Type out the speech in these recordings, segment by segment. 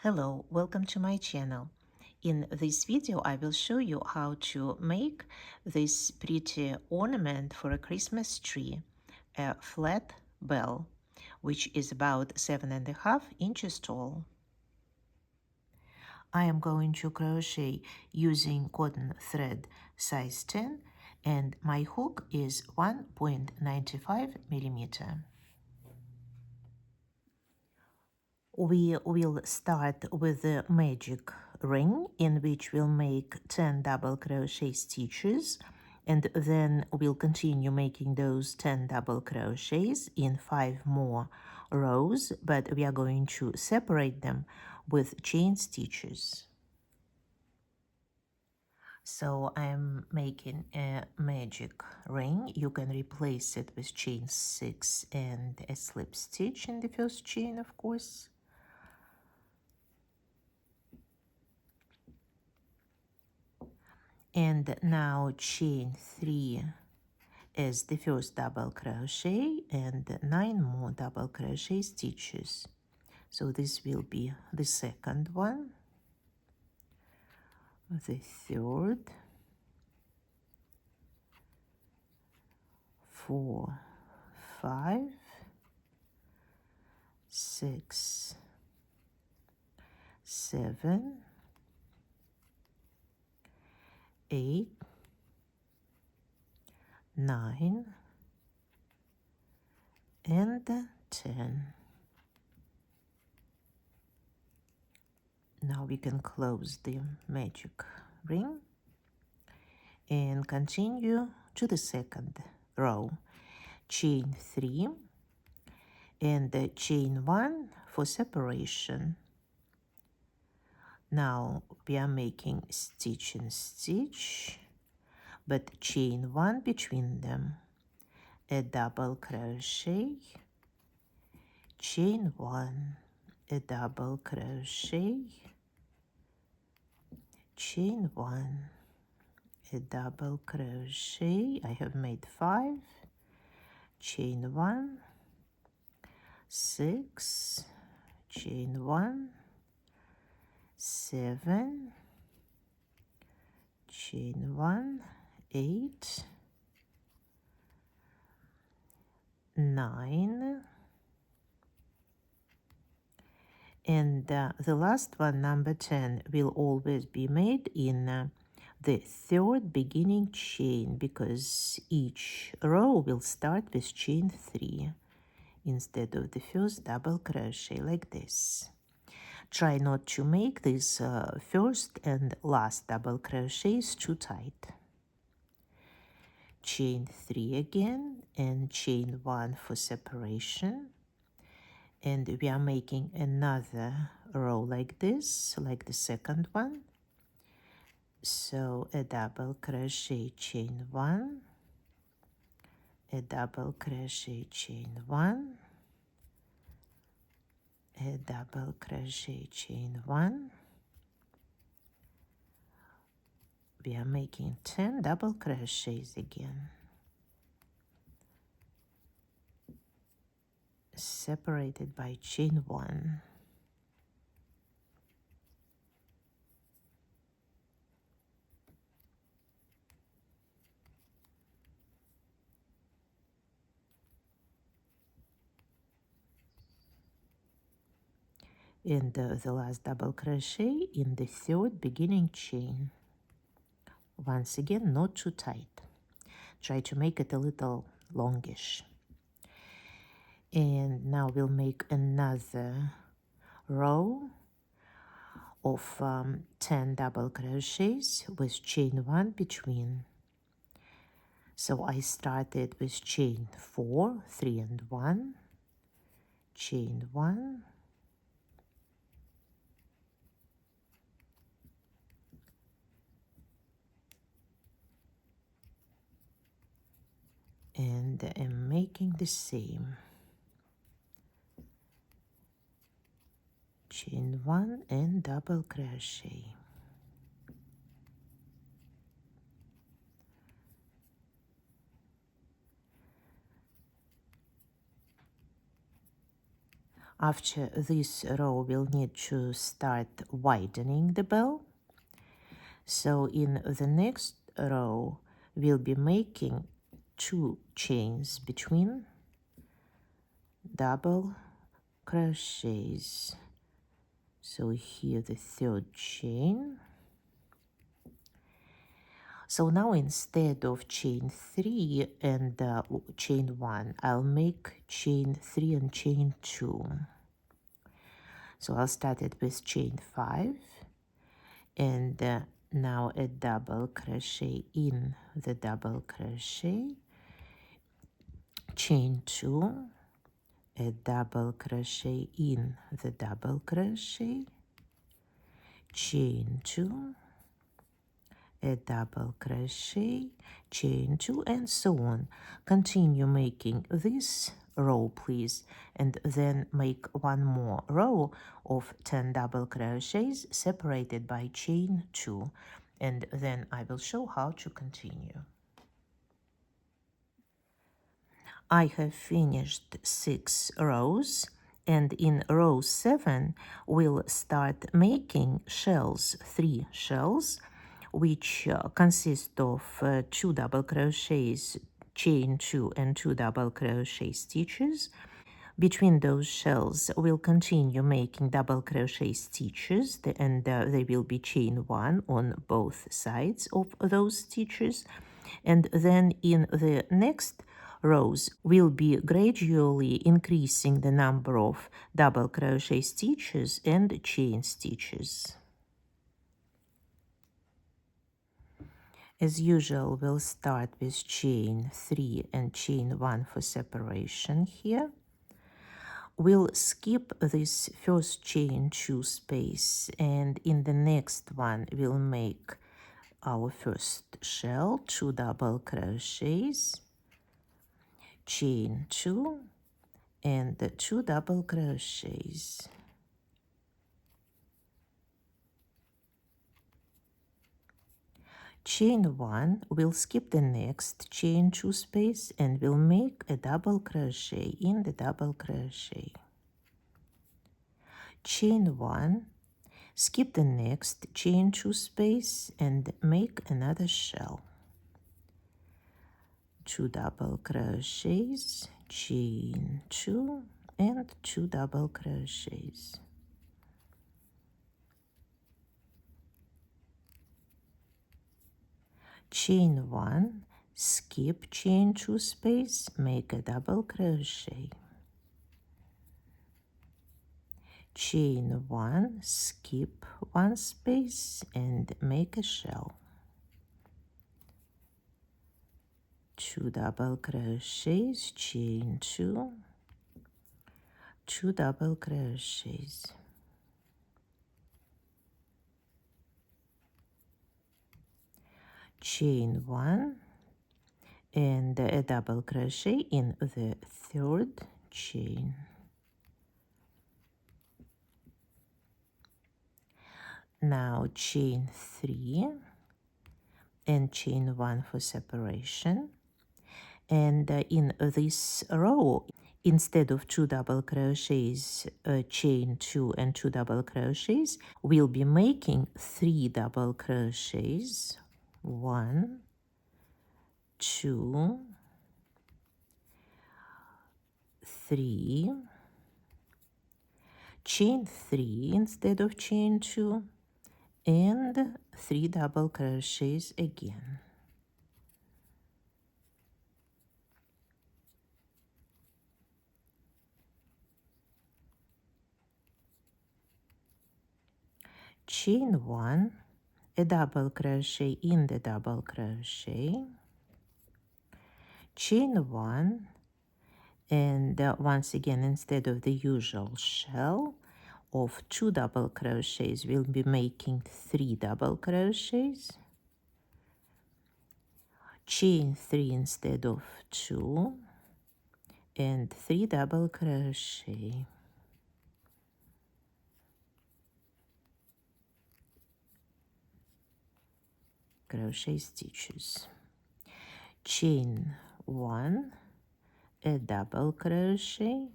Hello, welcome to my channel. In this video I will show you how to make this pretty ornament for a Christmas tree, a flat bell, which is about 7.5 inches tall. I am going to crochet using cotton thread size 10 and my hook is 1.95 millimeter. We will start with the magic ring, in which we'll make 10 double crochet stitches, and then we'll continue making those 10 double crochets in 5 more rows, but we are going to separate them with chain stitches. So I'm making a magic ring. You can replace it with chain 6 and a slip stitch in the first chain, of course. And now chain 3 is the first double crochet and 9 more double crochet stitches. So this will be the second one, the third, 4, 5, 6, 7, 8, 9, and 10. Now we can close the magic ring and continue to the second row. Chain 3 and chain 1 for separation. Now we are making stitch in stitch, but chain 1 between them, a double crochet, chain 1, a double crochet, chain 1, a double crochet. I have made 5, chain 1, 6, chain 1, 7, chain 1, 8, 9, and the last one, number 10, will always be made in the third beginning chain, because each row will start with chain 3 instead of the first double crochet, like this. Try not to make this first and last double crochets too tight. Chain 3 again and chain 1 for separation, and we are making another row like this, like the second one. So a double crochet, chain 1, a double crochet, chain 1, a double crochet, chain 1. We are making 10 double crochets again, separated by chain 1. And the last double crochet in the third beginning chain. Once again, not too tight. Try to make it a little longish. And now we'll make another row of 10 double crochets with chain 1 between. So I started with chain 4, 3 and 1, chain 1, and I'm making the same. Chain 1 and double crochet. After this row, we'll need to start widening the bell. So in the next row, we'll be making 2 chains between double crochets. So here the 3rd chain. So now instead of chain 3 and chain 1, I'll make chain 3 and chain 2. So I'll start it with chain 5 and now a double crochet in the double crochet, chain 2, a double crochet in the double crochet, chain 2, a double crochet, chain 2, and so on. Continue making this row, please, and then make one more row of 10 double crochets separated by chain 2, and then I will show how to continue. I have finished 6 rows, and in row 7 we'll start making shells, 3 shells, which consist of 2 double crochets, chain 2 and 2 double crochet stitches. Between those shells, we'll continue making double crochet stitches, and they will be chain 1 on both sides of those stitches. And then in the next rows, we'll be gradually increasing the number of double crochet stitches and chain stitches. As usual, we'll start with chain 3 and chain 1 for separation here. We'll skip this first chain 2 space, and in the next one we'll make our first shell, 2 double crochets, chain 2 and 2 double crochets. Chain 1, we'll skip the next chain 2 space and we'll make a double crochet in the double crochet. Chain 1, skip the next chain 2 space and make another shell. 2 double crochets, chain 2 and 2 double crochets. Chain 1, skip chain 2 space, make a double crochet. Chain 1, skip 1 space and make a shell. 2 double crochets, chain 2, 2 double crochets. Chain 1 and a double crochet in the 3rd chain. Now chain 3 and chain 1 for separation, and in this row, instead of 2 double crochets, chain 2 and 2 double crochets, we'll be making 3 double crochets, 1, 2, 3, chain 3 instead of chain 2, and 3 double crochets again. Chain 1, a double crochet in the double crochet, chain 1, and once again, instead of the usual shell of 2 double crochets, we'll be making 3 double crochets, chain 3 instead of 2, and 3 double crochet. Crochet stitches. Chain 1, a double crochet,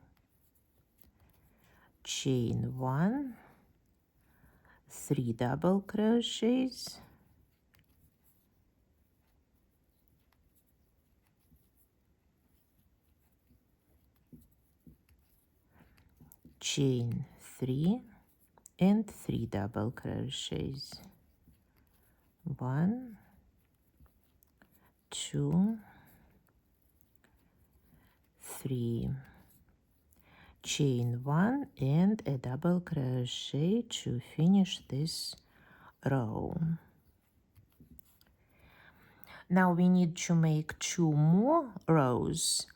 chain 1, 3 double crochets, chain 3 and 3 double crochets, 1, 2, 3, chain 1 and a double crochet to finish this row. Now we need to make 2 more rows,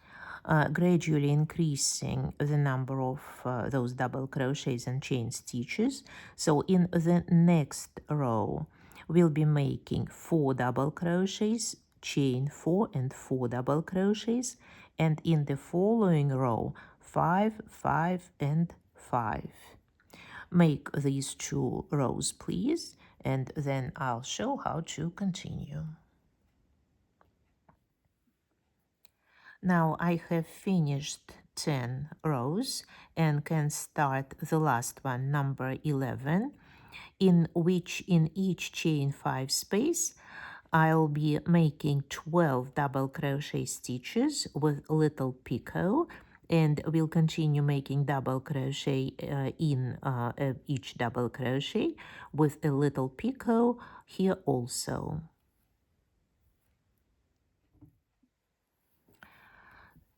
gradually increasing the number of those double crochets and chain stitches. So in the next row we'll be making 4 double crochets, chain 4 and 4 double crochets, and in the following row 5, 5 and 5. Make these 2 rows please, and then I'll show how to continue. Now I have finished 10 rows and can start the last one, number 11, in which in each chain 5 space I'll be making 12 double crochet stitches with little picot, and we'll continue making double crochet in each double crochet with a little picot here also.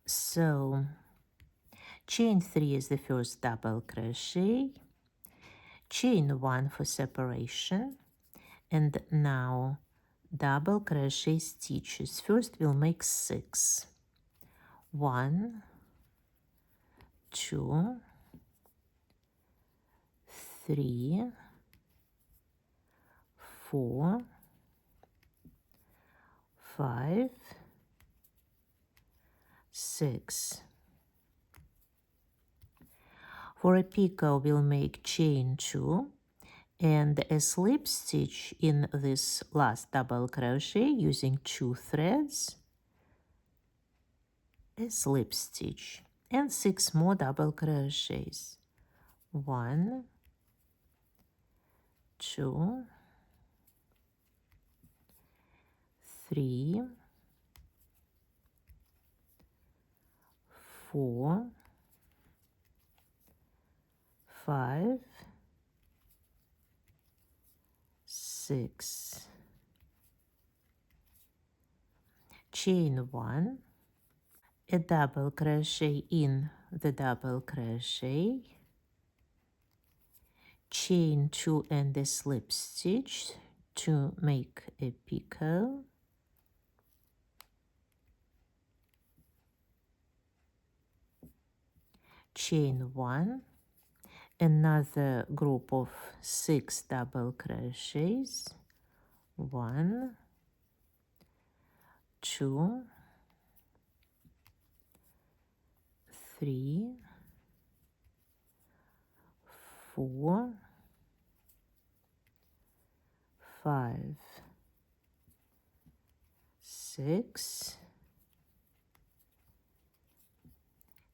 So chain 3 is the first double crochet, chain 1 for separation, and now double crochet stitches. First we'll make 6. 1, 2, 3, 4, 5, 6. For a picot we'll make chain 2 and a slip stitch in this last double crochet using 2 threads, a slip stitch, and 6 more double crochets. 1, 2, 3, 4, 5, 6. Chain 1, a double crochet in the double crochet, chain 2 and a slip stitch to make a picot, chain 1, another group of 6 double crochets, 1, 2, 3, 4, 5, 6,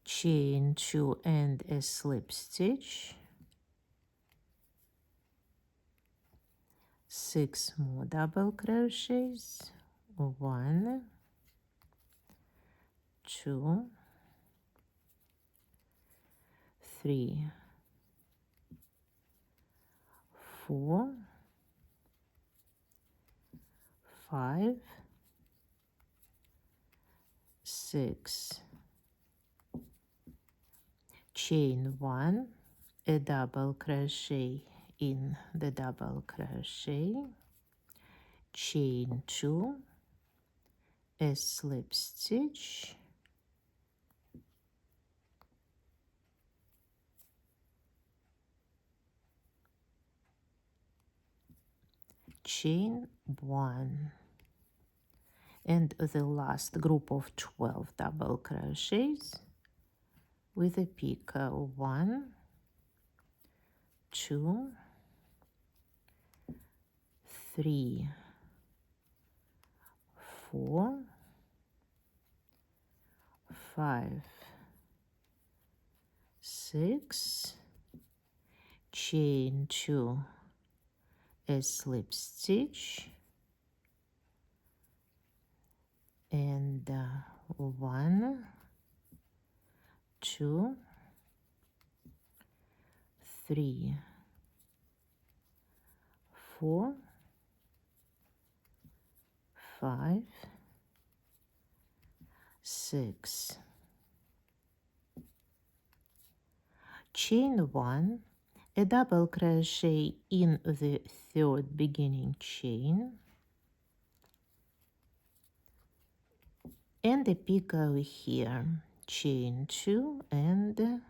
chain 2 and a slip stitch, 6 more double crochets, 1, 2, 3, 4, 5, 6. Chain 1, a double crochet in the double crochet, chain 2, a slip stitch, chain 1, and the last group of 12 double crochets with a picot. 1, 2, 3, 4, 5, 6, chain 2, a slip stitch, and 1, 2, 3, 4, 5, 6. Chain 1, a double crochet in the third beginning chain, and a peek over here, chain 2 and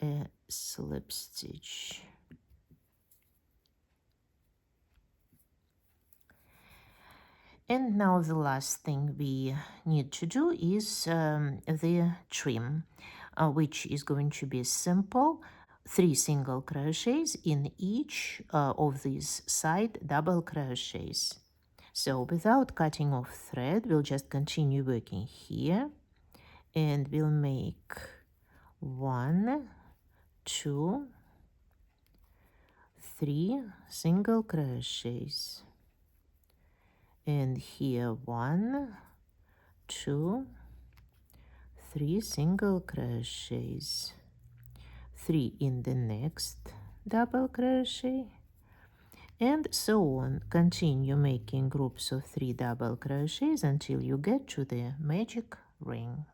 a slip stitch. And now the last thing we need to do is the trim, which is going to be simple. 3 single crochets in each of these side double crochets. So without cutting off thread, we'll just continue working here, and we'll make 1, 2, 3 single crochets, and here 1, 2, 3 single crochets, 3 in the next double crochet, and so on. Continue making groups of 3 double crochets until you get to the magic ring.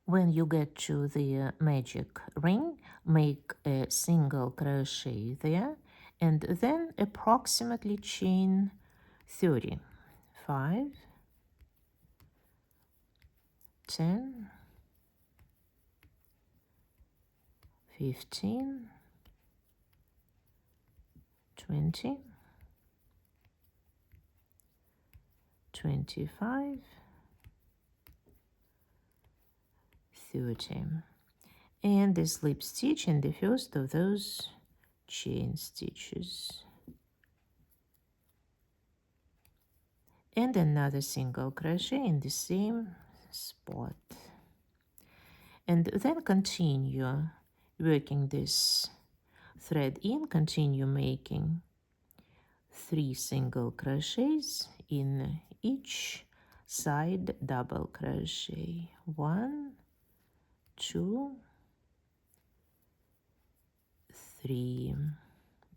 When you get to the magic ring, make a single crochet there, and then approximately chain 30. 5, 10, 15, 20, 25, 30, and a slip stitch in the first of those chain stitches, and another single crochet in the same spot, and then continue working this thread in. Continue making 3 single crochets in each side double crochet. 1, 2, 3,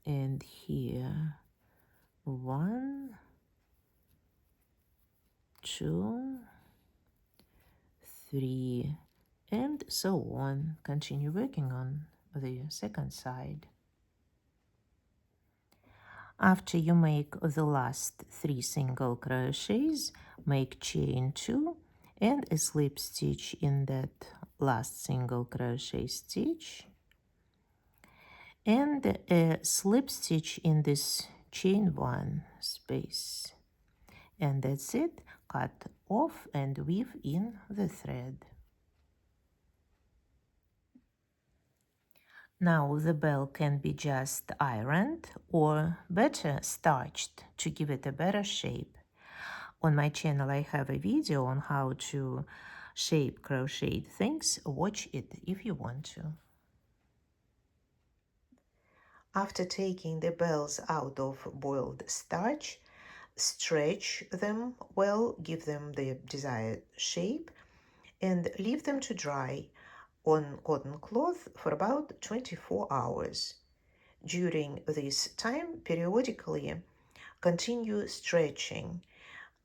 and here 1, 2, 3, and so on. Continue working on the second side. After you make the last 3 single crochets, make chain 2 and a slip stitch in that last single crochet stitch, and a slip stitch in this chain 1 space. And that's it. Cut off and weave in the thread. Now the bell can be just ironed or better starched to give it a better shape. On my channel I have a video on how to shape crocheted things. Watch it if you want to. After taking the bells out of boiled starch, stretch them well, give them the desired shape, and leave them to dry on cotton cloth for about 24 hours. During this time, periodically continue stretching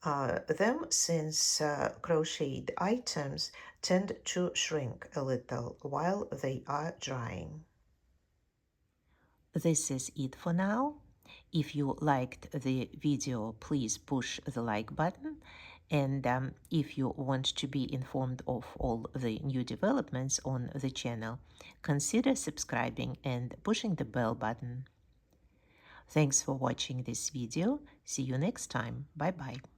them, since crocheted items tend to shrink a little while they are drying. This is it for now. If you liked the video, please push the like button. And if you want to be informed of all the new developments on the channel, consider subscribing and pushing the bell button. Thanks for watching this video. See you next time. Bye-bye.